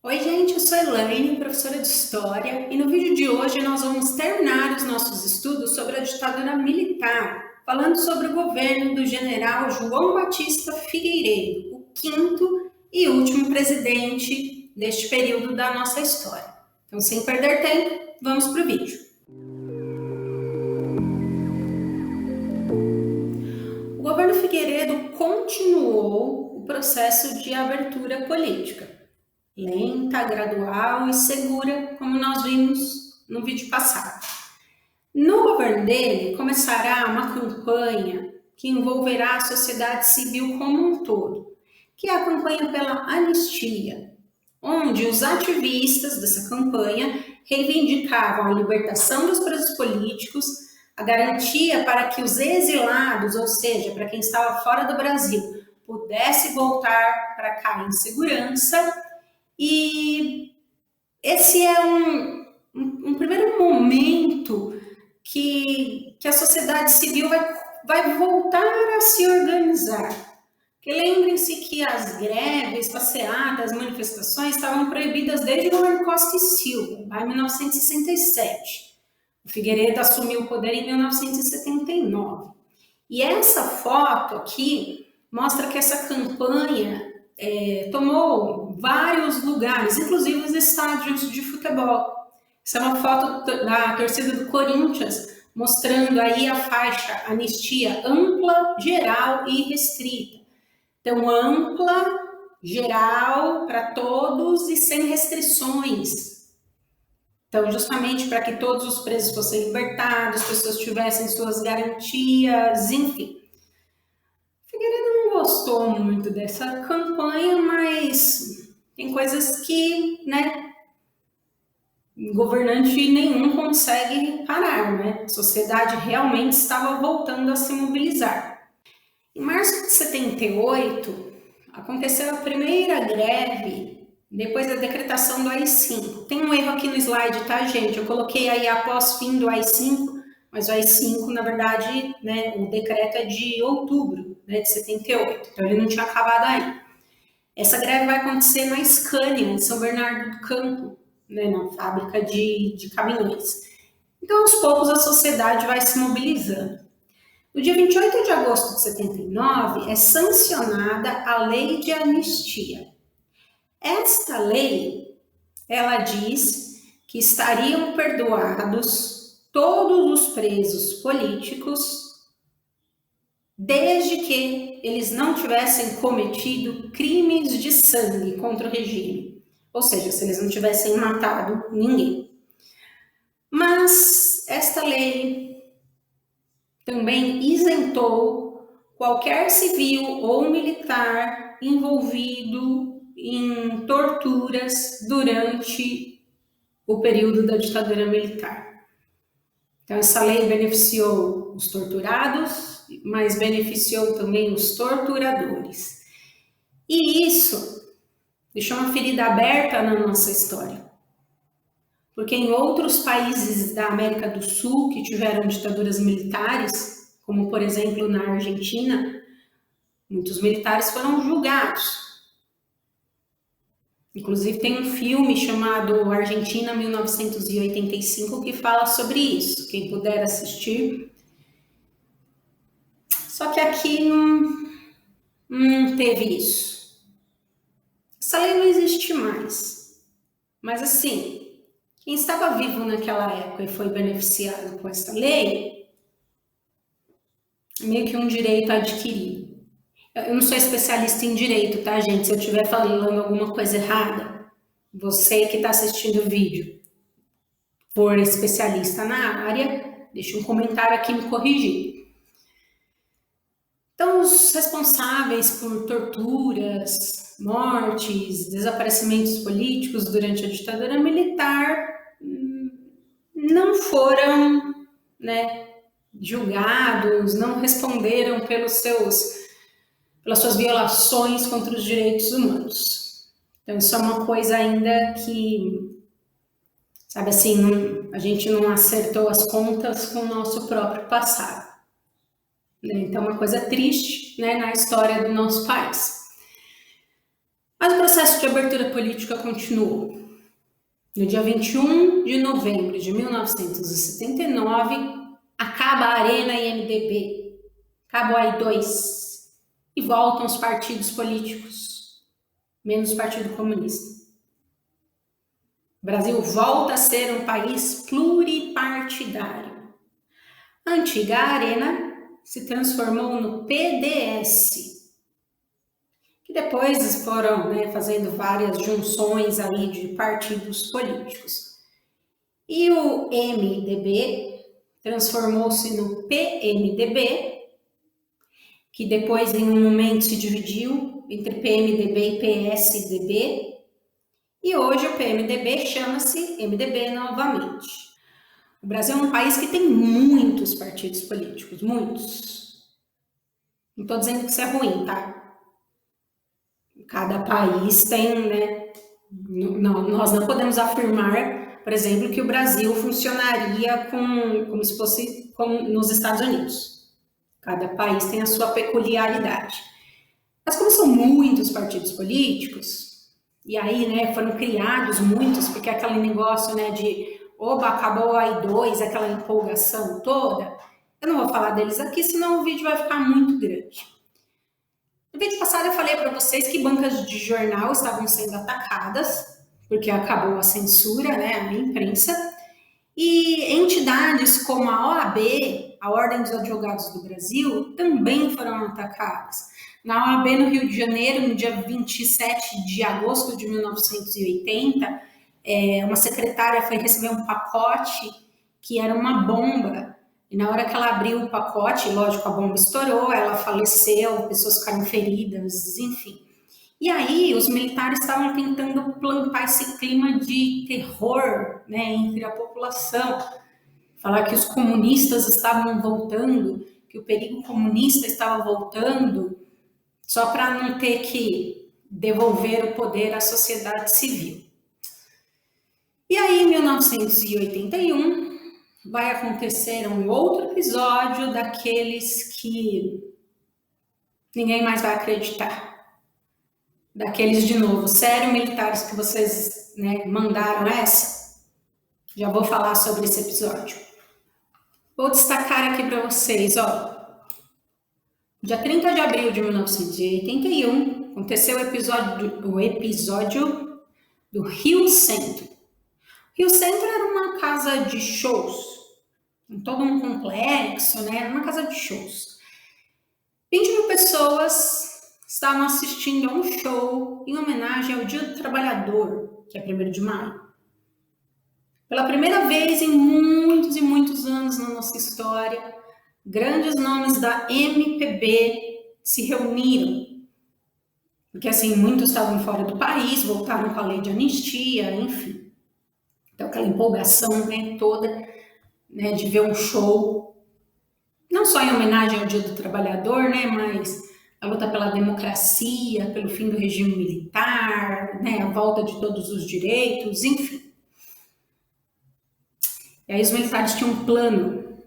Oi, gente, eu sou a Elaine, professora de História, e no vídeo de hoje nós vamos terminar os nossos estudos sobre a ditadura militar, falando sobre o governo do general João Batista Figueiredo, o quinto e último presidente deste período da nossa história. Então, sem perder tempo, vamos para o vídeo. O governo Figueiredo continuou o processo de abertura política. Lenta, gradual e segura, como nós vimos no vídeo passado. No governo dele, começará uma campanha que envolverá a sociedade civil como um todo, que é a campanha pela anistia, onde os ativistas dessa campanha reivindicavam a libertação dos presos políticos, a garantia para que os exilados, ou seja, para quem estava fora do Brasil, pudesse voltar para cá em segurança. E esse é um primeiro momento que a sociedade civil vai voltar a se organizar. Porque lembrem-se que as greves, passeatas, manifestações estavam proibidas desde o governo Costa e Silva, lá em 1967. O Figueiredo assumiu o poder em 1979. E essa foto aqui mostra que essa campanha tomou vários lugares, inclusive os estádios de futebol. Essa é uma foto da torcida do Corinthians, mostrando aí a faixa anistia ampla, geral e restrita. Então, ampla, geral, para todos e sem restrições. Então, justamente para que todos os presos fossem libertados, as pessoas tivessem suas garantias, enfim. Figueiredo não gostou muito dessa campanha, mas tem coisas que, governante nenhum consegue parar, A sociedade realmente estava voltando a se mobilizar. Em março de 78, aconteceu a primeira greve depois da decretação do AI-5. Tem um erro aqui no slide, tá, gente? Eu coloquei aí após fim do AI-5, mas o AI-5, na verdade, o decreto é de outubro, de 78, então ele não tinha acabado aí. Essa greve vai acontecer na Scania, em São Bernardo do Campo, na fábrica de caminhões. Então, aos poucos, a sociedade vai se mobilizando. No dia 28 de agosto de 79, é sancionada a Lei de Anistia. Esta lei, ela diz que estariam perdoados todos os presos políticos desde que eles não tivessem cometido crimes de sangue contra o regime, ou seja, se eles não tivessem matado ninguém. Mas esta lei também isentou qualquer civil ou militar envolvido em torturas durante o período da ditadura militar. Então, essa lei beneficiou os torturados, mas beneficiou também os torturadores. E isso deixou uma ferida aberta na nossa história. Porque em outros países da América do Sul que tiveram ditaduras militares, como por exemplo na Argentina, muitos militares foram julgados. Inclusive tem um filme chamado Argentina 1985 que fala sobre isso, quem puder assistir. Só que aqui não teve isso. Essa lei não existe mais. Mas assim, quem estava vivo naquela época e foi beneficiado com essa lei, é meio que um direito adquirido. Eu não sou especialista em direito, tá, gente? Se eu estiver falando alguma coisa errada, você que está assistindo o vídeo, for especialista na área, deixa um comentário aqui me corrigir. Então, os responsáveis por torturas, mortes, desaparecimentos políticos durante a ditadura militar não foram, julgados, não responderam pelas suas violações contra os direitos humanos. Então, isso é uma coisa ainda que, sabe assim, a gente não acertou as contas com o nosso próprio passado. Então, é uma coisa triste, na história do nosso país. Mas o processo de abertura política continuou. No dia 21 de novembro de 1979, acaba a Arena e MDB, acaba o AI-2 e voltam os partidos políticos, menos o Partido Comunista. O Brasil volta a ser um país pluripartidário. A antiga Arena se transformou no PDS, que depois foram fazendo várias junções aí de partidos políticos. E o MDB transformou-se no PMDB, que depois em um momento se dividiu entre PMDB e PSDB, e hoje o PMDB chama-se MDB novamente. O Brasil é um país que tem muitos partidos políticos, muitos. Não estou dizendo que isso é ruim, tá? Cada país tem, nós não podemos afirmar, por exemplo, que o Brasil funcionaria como se fosse como nos Estados Unidos. Cada país tem a sua peculiaridade. Mas como são muitos partidos políticos, e aí foram criados muitos, porque aquele negócio de oba, acabou o AI-2, aquela empolgação toda, eu não vou falar deles aqui, senão o vídeo vai ficar muito grande. No vídeo passado eu falei para vocês que bancas de jornal estavam sendo atacadas, porque acabou a censura, a imprensa, e entidades como a OAB, a Ordem dos Advogados do Brasil, também foram atacadas. Na OAB no Rio de Janeiro, no dia 27 de agosto de 1980, uma secretária foi receber um pacote que era uma bomba. E na hora que ela abriu o pacote, lógico, a bomba estourou, ela faleceu, pessoas ficaram feridas, enfim. E aí os militares estavam tentando plantar esse clima de terror entre a população. Falar que os comunistas estavam voltando, que o perigo comunista estava voltando, só para não ter que devolver o poder à sociedade civil. E aí, em 1981, vai acontecer um outro episódio daqueles que ninguém mais vai acreditar. Daqueles, de novo, sério, militares que vocês mandaram essa. Já vou falar sobre esse episódio. Vou destacar aqui para vocês, dia 30 de abril de 1981, aconteceu o episódio do Rio Centro. Rio Centro era uma casa de shows, em todo um complexo, uma casa de shows. 20 mil pessoas estavam assistindo a um show em homenagem ao Dia do Trabalhador, que é 1º de maio. Pela primeira vez em muitos e muitos anos na nossa história, grandes nomes da MPB se reuniram. Porque, assim, muitos estavam fora do país, voltaram com a lei de anistia, enfim. Então, aquela empolgação toda de ver um show, não só em homenagem ao Dia do Trabalhador, mas a luta pela democracia, pelo fim do regime militar, a volta de todos os direitos, enfim. E aí os militares tinham um plano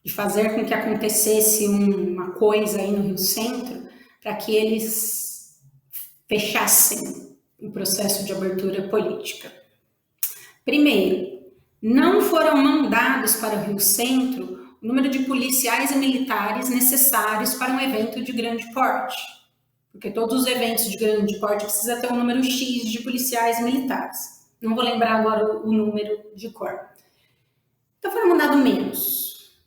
de fazer com que acontecesse uma coisa aí no Rio Centro, para que eles fechassem o processo de abertura política. Primeiro, não foram mandados para o Rio Centro o número de policiais e militares necessários para um evento de grande porte. Porque todos os eventos de grande porte precisam ter um número X de policiais e militares. Não vou lembrar agora o número de cor. Então foram mandados menos.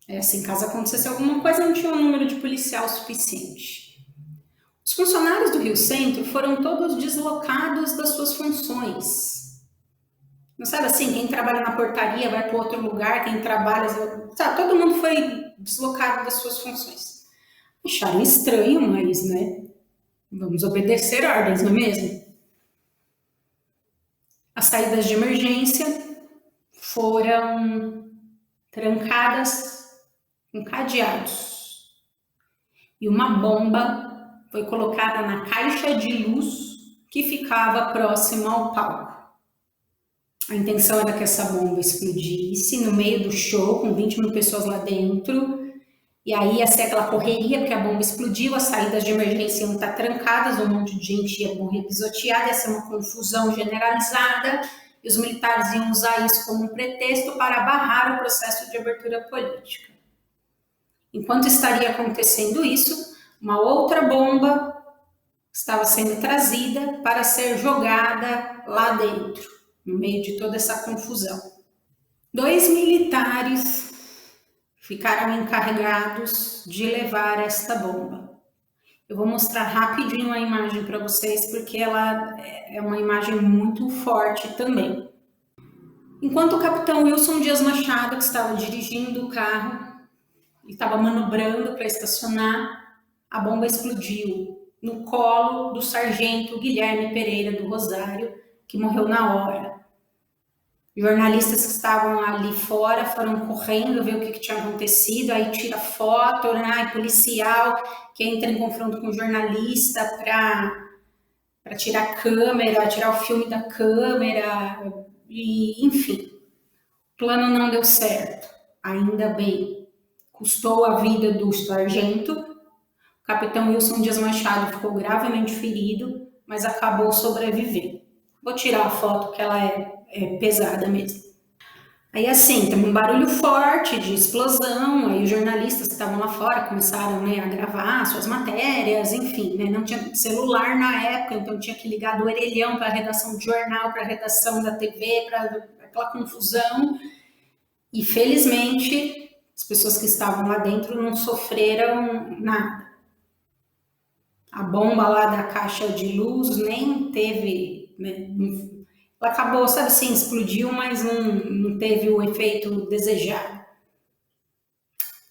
Assim, caso acontecesse alguma coisa, não tinha um número de policial suficiente. Os funcionários do Rio Centro foram todos deslocados das suas funções. Não sabe assim, quem trabalha na portaria vai para outro lugar, quem trabalha... todo mundo foi deslocado das suas funções. Acharam estranho, mas, vamos obedecer ordens, não é mesmo? As saídas de emergência foram trancadas com cadeados. E uma bomba foi colocada na caixa de luz que ficava próxima ao palco. A intenção era que essa bomba explodisse no meio do show, com 20 mil pessoas lá dentro, E aí ia ser aquela correria, porque a bomba explodiu, as saídas de emergência iam estar trancadas, um monte de gente ia morrer pisoteada, ia ser uma confusão generalizada, e os militares iam usar isso como um pretexto para barrar o processo de abertura política. Enquanto estaria acontecendo isso, uma outra bomba estava sendo trazida para ser jogada lá dentro, no meio de toda essa confusão. 2 militares ficaram encarregados de levar esta bomba. Eu vou mostrar rapidinho a imagem para vocês, porque ela é uma imagem muito forte também. Enquanto o capitão Wilson Dias Machado, que estava dirigindo o carro, ele estava manobrando para estacionar, a bomba explodiu no colo do sargento Guilherme Pereira do Rosário, que morreu na hora. Jornalistas que estavam ali fora foram correndo ver o que tinha acontecido, aí tira foto, né? Policial que entra em confronto com o jornalista para tirar a câmera, tirar o filme da câmera, e enfim, o plano não deu certo, ainda bem. Custou a vida do sargento, o capitão Wilson Dias Machado ficou gravemente ferido, mas acabou sobrevivendo. Vou tirar a foto que ela é pesada mesmo. Aí assim, tem um barulho forte de explosão, aí os jornalistas que estavam lá fora começaram, né, a gravar suas matérias, enfim, né, não tinha celular na época, então tinha que ligar do orelhão para a redação de jornal, para a redação da TV, para aquela confusão. E felizmente as pessoas que estavam lá dentro não sofreram nada. A bomba lá da caixa de luz nem teve, né, ela acabou, sabe assim, explodiu, mas não teve o efeito desejado.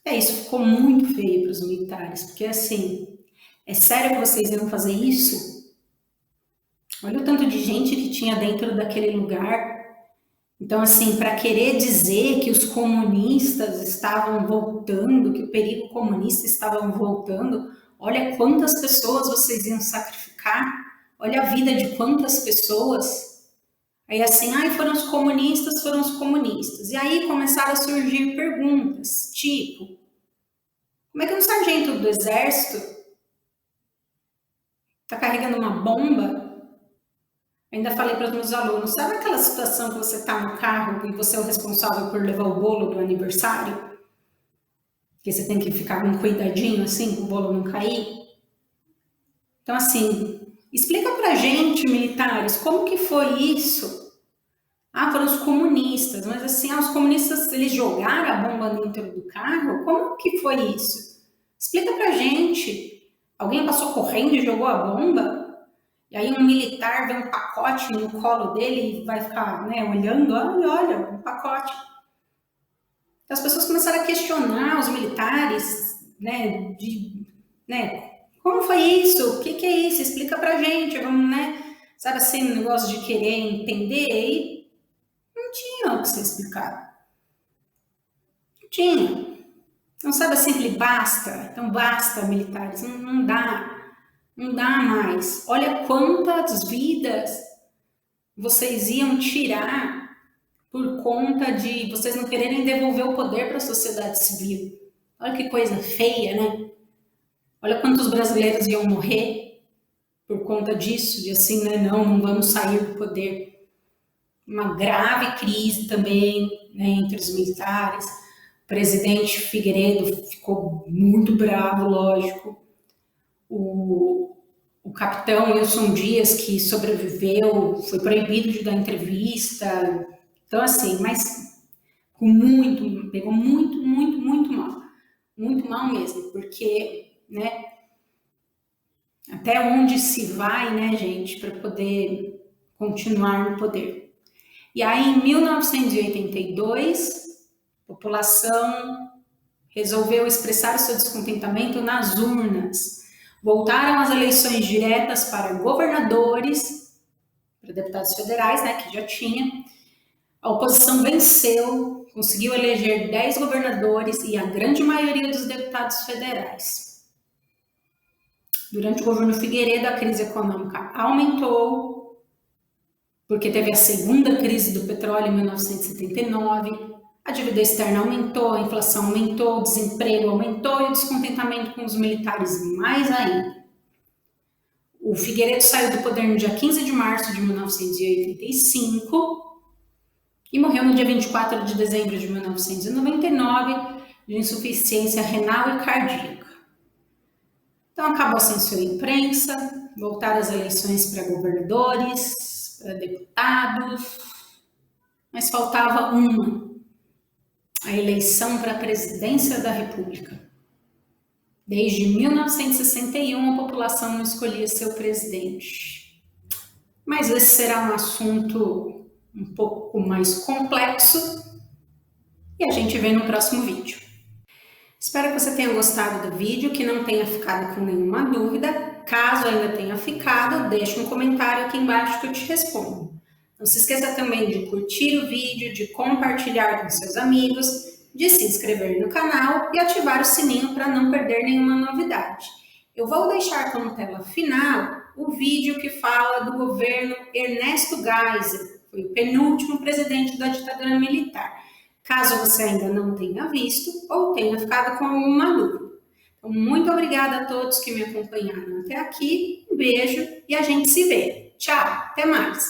Isso ficou muito feio para os militares, porque assim, é sério que vocês iam fazer isso? Olha o tanto de gente que tinha dentro daquele lugar. Então, assim, para querer dizer que os comunistas estavam voltando, que o perigo comunista estava voltando, olha quantas pessoas vocês iam sacrificar, olha a vida de quantas pessoas. Aí assim, foram os comunistas, foram os comunistas. E aí começaram a surgir perguntas, tipo, como é que um sargento do exército está carregando uma bomba? Ainda falei para os meus alunos, sabe aquela situação que você está no carro e você é o responsável por levar o bolo do aniversário? Que você tem que ficar com cuidadinho assim, para o bolo não cair? Então assim, explica pra gente, militares, como que foi isso? Foram os comunistas, mas assim, os comunistas, eles jogaram a bomba dentro do carro? Como que foi isso? Explica pra gente. Alguém passou correndo e jogou a bomba? E aí um militar vê um pacote no colo dele e vai ficar, né, olhando, olha, um pacote. Então, as pessoas começaram a questionar os militares, como foi isso? O que é isso? Explica pra gente, vamos, né? Sabe assim, um negócio de querer entender e não tinha o que ser explicado. Não tinha. Não sabe assim, basta. Então basta, militares. Não dá. Não dá mais. Olha quantas vidas vocês iam tirar por conta de vocês não quererem devolver o poder para a sociedade civil. Olha que coisa feia, né? Olha quantos brasileiros iam morrer por conta disso, de assim, né? Não vamos sair do poder. Uma grave crise também, né, entre os militares. O presidente Figueiredo ficou muito bravo, lógico. O capitão Wilson Dias, que sobreviveu, foi proibido de dar entrevista. Então, assim, mas pegou muito mal. Muito mal mesmo, porque, né, até onde se vai, né, gente, para poder continuar no poder. E aí, em 1982, a população resolveu expressar o seu descontentamento nas urnas. Voltaram as eleições diretas para governadores, para deputados federais, né, que já tinha. A oposição venceu, conseguiu eleger 10 governadores e a grande maioria dos deputados federais. Durante o governo Figueiredo, a crise econômica aumentou, porque teve a segunda crise do petróleo em 1979. A dívida externa aumentou, a inflação aumentou, o desemprego aumentou e o descontentamento com os militares mais ainda. O Figueiredo saiu do poder no dia 15 de março de 1985 e morreu no dia 24 de dezembro de 1999 de insuficiência renal e cardíaca. Então acabou a censura em imprensa, voltaram as eleições para governadores, para deputados, mas faltava uma, a eleição para a presidência da República. Desde 1961 a população não escolhia seu presidente. Mas esse será um assunto um pouco mais complexo e a gente vê no próximo vídeo. Espero que você tenha gostado do vídeo, que não tenha ficado com nenhuma dúvida. Caso ainda tenha ficado, deixe um comentário aqui embaixo que eu te respondo. Não se esqueça também de curtir o vídeo, de compartilhar com seus amigos, de se inscrever no canal e ativar o sininho para não perder nenhuma novidade. Eu vou deixar como tela final o vídeo que fala do governo Ernesto Geisel, foi o penúltimo presidente da ditadura militar. Caso você ainda não tenha visto ou tenha ficado com alguma dúvida. Então, muito obrigada a todos que me acompanharam até aqui. Um beijo e a gente se vê. Tchau, até mais!